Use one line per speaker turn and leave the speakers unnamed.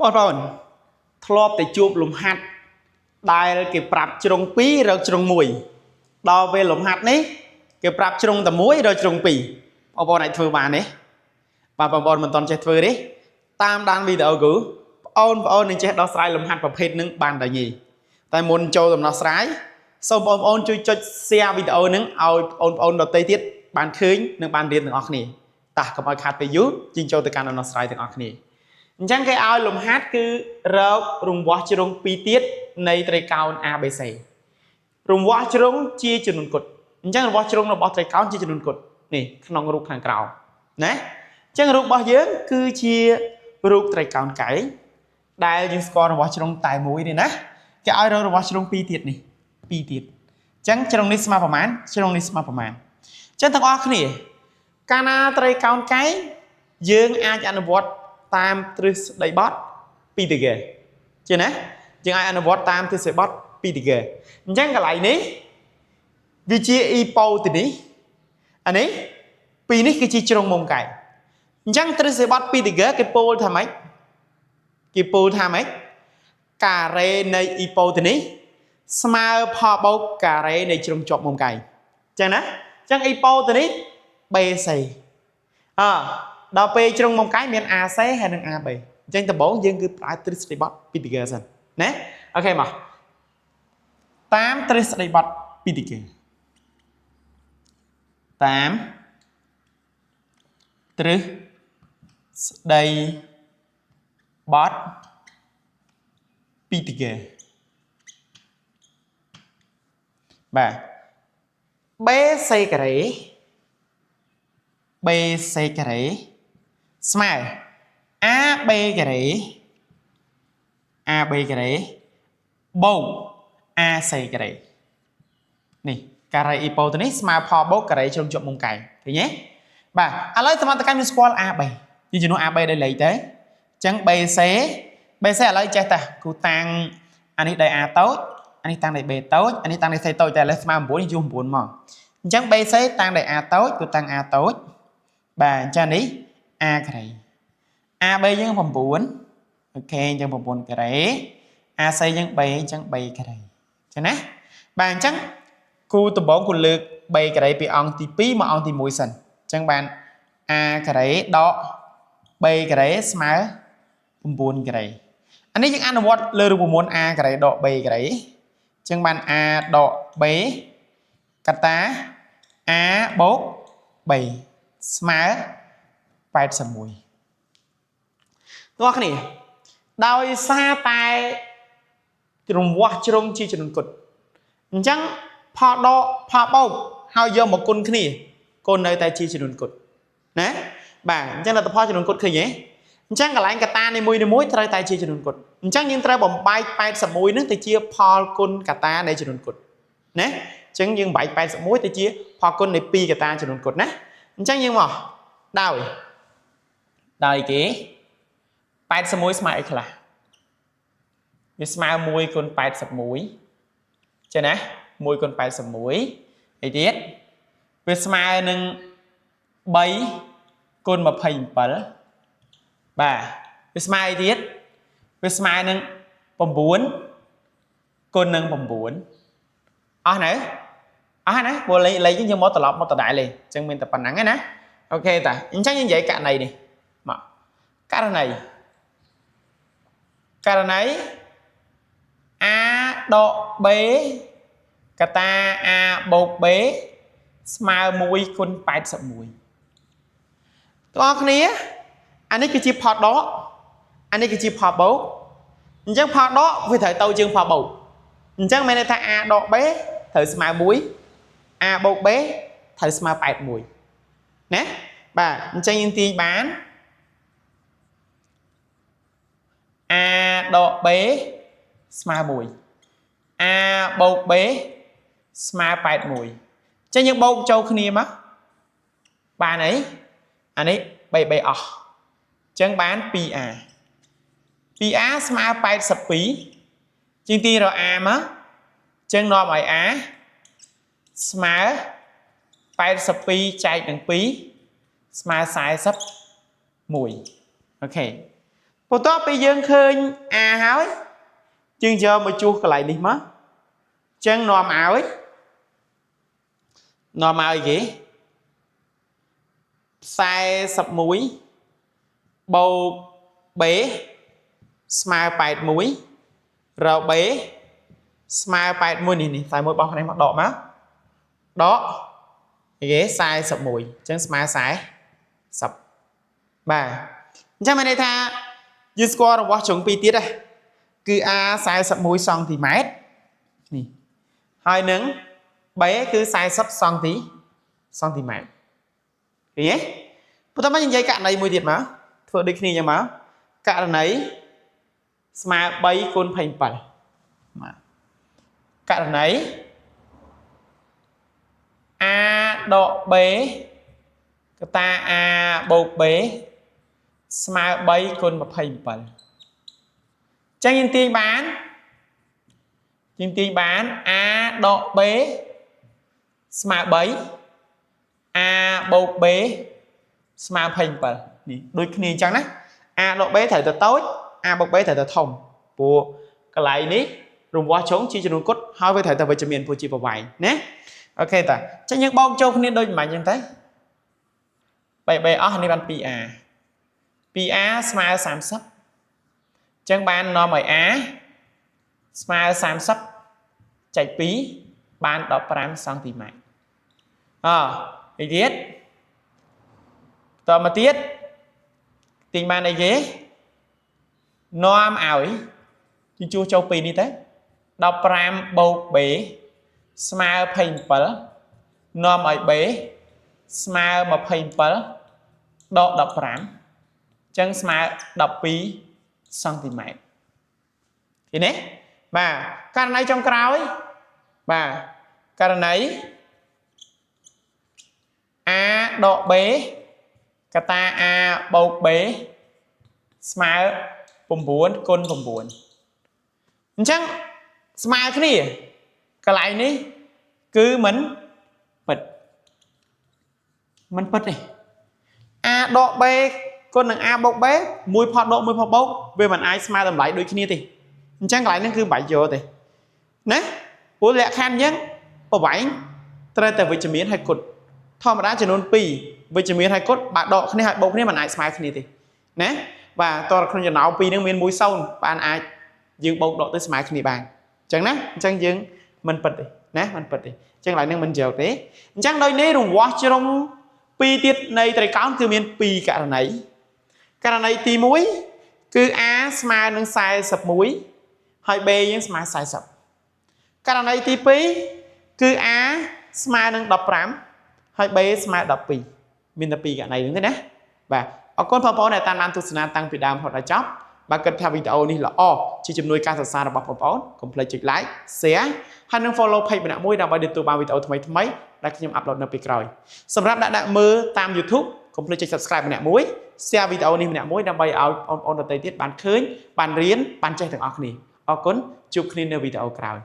បងប្អូនធ្លាប់តែជួបលំហាត់ដែលគេប្រាប់ជ្រុង2រកជ្រុង1ដល់ពេលលំហាត់នេះគេប្រាប់ជ្រុងតែ1រកជ្រុង2បងប្អូនអាចធ្វើបានទេបាទបងប្អូនមិនទាន់ចេះធ្វើទេតាមដានវីដេអូគូបងប្អូននឹងចេះដោះស្រាយលំហាត់ប្រភេទនឹងបានតែញីតែមុនចូលដំណោះស្រាយសូមបងប្អូនជួយចុច share វីដេអូនឹងឲ្យបងប្អូនដទៃទៀតបានឃើញនិងបានរៀនទាំងអស់គ្នាតោះកុំឲ្យខាតពេលយូរជាងចូលទៅកាន់ដំណោះស្រាយទាំងអស់គ្នាអញ្ចឹងគេឲ្យលំហាត់គឺរករង្វាស់ជ្រុង2ទៀតនៃត្រីកោណ ABC រង្វាស់ជ្រុងជាចំនួនគត់អញ្ចឹងរង្វាស់ជ្រុងរបស់ត្រីកោណជាចំនួនគត់នេះក្នុងរូបខាងក្រោមណាអញ្ចឹងរូបរបស់យើងគឺជារូបត្រីកោណកែងដែលយើងស្គាល់រង្វាស់ជ្រុងតែមួយទេណាគេឲ្យរករង្វាស់ជ្រុង2ទៀតនេះ2ទៀតអញ្ចឹងជ្រុងនេះស្មើប្រមាណជ្រុងនេះស្មើប្រមាណអញ្ចឹងទាំងអស់គ្នាកាលណាត្រីកោណកែងយើងអាចអនុវត្តតាមទ្រឹស្ដីបទពីតេហ្គេជាណាយើងអាចអនុវត្តតាមទ្រឹស្ដីបទពីតេហ្គេអញ្ចឹងកន្លែងនេះវាជាអ៊ីប៉ូទីនីអានេះពីរនេះគឺជាជ្រុងមុំកែងអញ្ចឹងទ្រឹស្ដីបទពីតេហ្គេគេពោលថាម៉េចគេពោលថាម៉េចការ៉េនៃអ៊ីប៉ូទីនីស្មើផលបូកការ៉េនៃជ្រុងជាប់មុំកែងអញ្ចឹងណាអញ្ចឹងអ៊ីប៉ូទីនី BC ដល់ពេលជ្រុងមុំកែងមាន AC ហើយនិង AB អញ្ចឹងដំបូងយើងគឺប្រើទ្រឹស្ដីបទពីតេហ្គេសិនណាអូខេមកតាមទ្រឹស្ដីបទពីតេហ្គេតាមទ្រឹស្ដីបទពីតេហ្គេបាទ BC ការ៉េ BC ការ៉េស្មើ AB ការ៉េ AB ការ៉េបូក AC ការ៉េនេះការ៉េអ៊ីប៉ូទៅនេះស្មើផលបូកការ៉េជ្រុងជាប់មុំកែងឃើញទេបាទឥឡូវសមត្ថកិច្ចមានស្គាល់ AB ជាជំនួស AB ដែលលេខទៅអញ្ចឹង BC ឥឡូវចេះតាគូតាំងអានេះដោយ A តូចអានេះតាំងដោយ B តូចអានេះតាំងដោយ C តូចតែឥឡូវស្មើ9យើងយក9មកអញ្ចឹង BC តាំងដោយ A តូចគូតាំង A តូចបាទអញ្ចឹងនេះ A ការ៉េ AB យើង9អូខេអញ្ចឹង9ការ៉េ AC យើង3អញ្ចឹង3ការ៉េអញ្ចឹងណាបាទអញ្ចឹងគូដំបូងគូលើក3ការ៉េពីអង្គទី2មកអង្គទី1សិនអញ្ចឹងបាន A ការ៉េដក3ការ៉េស្មើ9ការ៉េអានេះយើងអនុវត្តលើរូបមន្ត A ការ៉េដក3ការ៉េអញ្ចឹងបាន A ដក B កតា A បូក B ស្មើ81បងប្អូនគ្នាដោយសារតែរង្វាស់ជ្រុងជាចំនួនគត់អញ្ចឹងផលដកផលបូកហើយយកមកគុណគ្នាគុណនៅតែជាចំនួនគត់ណាបាទអញ្ចឹងលទ្ធផលចំនួនគត់ឃើញទេអញ្ចឹងកន្លែងកតានីមួយត្រូវតែជាចំនួនគត់អញ្ចឹងយើងត្រូវបំបែក81នឹងទៅជាផលគុណកតានៃចំនួនគត់ណាអញ្ចឹងយើងបែក81ទៅជាផលគុណនៃ2កតាចំនួនគត់ណាអញ្ចឹងយើងមកដោយគេ81ស្មើអីខ្លះវាស្មើ1គុណ81ចេះណា1គុណ81អីទៀតវាស្មើនឹង3គុណ27បាទវាស្មើអីទៀតវាស្មើនឹង9គុណនឹង9អស់ណាព្រោះលេខយើងមកត្រឡប់មកដដែលទេអញ្ចឹងមានតែប៉ុណ្្នឹងឯណាអូខេតាអញ្ចឹងយើងនិយាយករណីនេះមកករណីA ដក B កតា A បូក B ស្មើ1គុណ81បងប្អូនគ្នាអានេះគឺជាផលដកអានេះគឺជាផលបូកអញ្ចឹងផលដកវាត្រូវទៅជាងផលបូកអញ្ចឹងមានន័យថា A ដក B ត្រូវស្មើ1 A បូក B ត្រូវស្មើ81ណាបាទអញ្ចឹងយើងទាញបាន A ដក B ស្មើ1 A បូក B ស្មើ81អញ្ចឹងយើងបូកចូលគ្នាមកបានអីអានេះ3អស់អញ្ចឹងបាន 2A 2A ស្មើ82ជាងទីរក A មកអញ្ចឹងនាំឲ្យ A ស្មើ82ចែកនឹង2ស្មើ41អូខេ បន្ទាប់ពីយើងឃើញ A ហើយយើងយកមកជួសកន្លែងនេះមកចឹងនាំឲ្យគេ 41 បូក B ស្មើ 81 រក B ស្មើ 81 នេះតែមួយបោះនេះមកដកមកដកគេ 41 ចឹងស្មើ 40 បាទអញ្ចឹងមានន័យថាយើងស្គាល់របស់ជ្រុង2ទៀតគឺ A 41 សង់ទីម៉ែត្រនេះហើយនឹង B គឺ 40 សង់ទីម៉ែត្រឃើញទេបន្តមកនិយាយករណីមួយទៀតមកធ្វើដូចគ្នាចឹងមកករណីស្មើ 3 គុណ 27 បាទករណី A ដក B កតា A បូក B ស្មើ 3 គុណ 27 ចឹងយើងទាញបាន A ដក B ស្មើ 3 A បូក B ស្មើ 27 នេះដូចគ្នាអញ្ចឹងណា A ដក B ត្រូវទៅតូច A បូក B ត្រូវទៅធំព្រោះកន្លែងនេះរង្វាស់ជ្រុងជាចំនួនគត់ហើយវាត្រូវតែវិជ្ជមានព្រោះជាប្រវែងណាអូខេតាចឹងយើងបោកចូលគ្នាដូចមិនអញ្ចឹងទៅ 3B អស់នេះបាន 2A 2A ស្មើ 30 ចឹងបាននាំឲ្យ A ស្មើ 30 ចែក 2 បាន 15 សង់ទីម៉ែត្រអីទៀតតមកទៀតទាញបានអីគេនាំឲ្យជជួសចូល2នេះទៅ 15 បូក B ស្មើ 27 នាំឲ្យ B ស្មើ 27 ដក 15 ចឹងស្មើ 12 សង់ទីម៉ែត្រឃើញទេបាទករណីចុងក្រោយបាទករណី A ដក B កតា A បូក B ស្មើ 9 គុណ 9 អញ្ចឹងស្មើគ្នាកន្លែងនេះគឺមិនពិតទេ A ដក B គុណនឹង A បូក B មួយផតដកមួយផតបូកវាមិនអាចស្មើតម្លៃដូចគ្នាទេអញ្ចឹងកន្លែងនេះគឺមិនបាច់យកទេណាព្រោះលក្ខខណ្ឌអញ្ចឹងប្រវែងត្រូវតែវិជ្ជមានហើយគុតធម្មតាចំនួន2វិជ្ជមានហើយគុតបើដកគ្នាហើយបូកគ្នាមិនអាចស្មើគ្នាទេណាបាទតើក្នុងចំណោម2ហ្នឹងមាន1 0បានអាចយើងបូកដកទៅស្មើគ្នាបានអញ្ចឹងណាអញ្ចឹងយើងមិនពិតទេណាមិនពិតទេអញ្ចឹងកន្លែងហ្នឹងមិនយកទេអញ្ចឹងដោយនេះរង្វាស់ជ្រុង2ទៀតនៃត្រីកោណគឺមាន2ករណីទី1គឺ A ស្មើនឹង 41 ហើយ B យើងស្មើ 40 ករណីទី2គឺ A ស្មើនឹង 15 ហើយ B ស្មើ 12 មានតែ2ករណីហ្នឹងទេណាបាទអរគុណបងប្អូនដែលតាមដានទស្សនាតាំងពីដើមរហូតដល់ចប់បើគិតថាវីដេអូនេះល្អជាជំនួយការសិក្សារបស់បងប្អូនកុំភ្លេចចុច like share ហើយនឹង follow page ម្នាក់មួយដើម្បីទទួលបានវីដេអូថ្មីៗដែលខ្ញុំអាប់ឡូតនៅពេលក្រោយសម្រាប់អ្នកមើលតាម YouTube កុំភ្លេចចុច subscribe ម្នាក់មួយ share វីដេអូនេះម្នាក់មួយដើម្បីឲ្យបងប្អូនដទៃទៀតបានឃើញបានរៀនបានចេះទាំងអស់គ្នាអរគុណជួបគ្នានៅវីដេអូក្រោយ